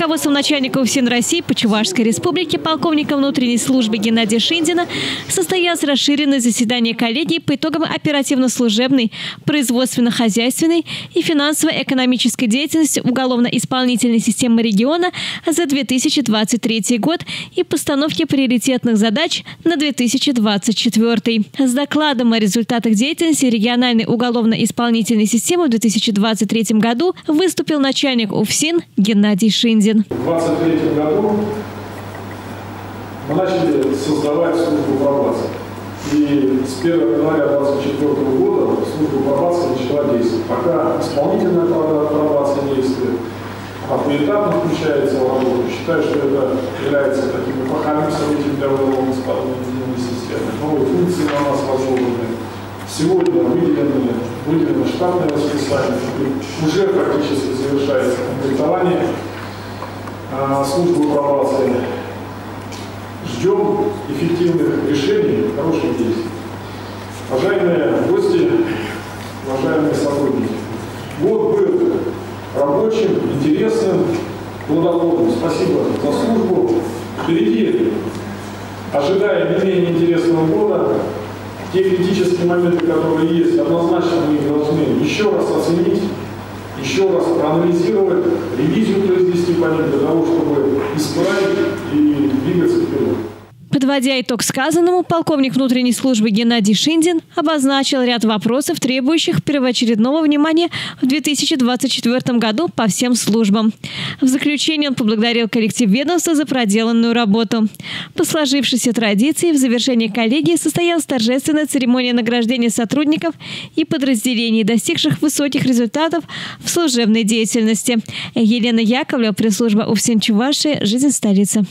руководством начальника УФСИН России по Чувашской республике полковника внутренней службы Геннадия Шиндина состоялось расширенное заседание коллегии по итогам оперативно-служебной, производственно-хозяйственной и финансово-экономической деятельности уголовно-исполнительной системы региона за 2023 год и постановки приоритетных задач на 2024. С докладом о результатах деятельности региональной уголовно-исполнительной системы в 2023 году выступил начальник УФСИН Геннадий Шиндин. В 2023 году мы начали создавать службу пробации. И с 1 января 2024 года служба пробации начала действовать. Пока исполнительная пробация действует, а поэтапно включается в работу. Считаю, что это является таким эпохальным событием для уголовно-исполнительной системы. Новые функции на нас возложены. Сегодня выделено штатное расписание, уже практически завершается комплектование службы пробации. Ждем эффективных решений, хороших действий. Уважаемые гости, уважаемые сотрудники, год был рабочим, интересным, плодотворным. Спасибо за службу. Впереди, ожидая не менее интересного года, те критические моменты, которые есть, однозначно мы их должны еще раз оценить, еще раз проанализировать, ревизию произвести по ним для того, чтобы исправить и двигаться вперед. Подводя итог сказанному, полковник внутренней службы Геннадий Шиндин обозначил ряд вопросов, требующих первоочередного внимания в 2024 году по всем службам. В заключение он поблагодарил коллектив ведомства за проделанную работу. По сложившейся традиции в завершении коллегии состоялась торжественная церемония награждения сотрудников и подразделений, достигших высоких результатов в служебной деятельности. Елена Яковлева, пресс-служба УФСИН Чувашии, «Жизнь столицы».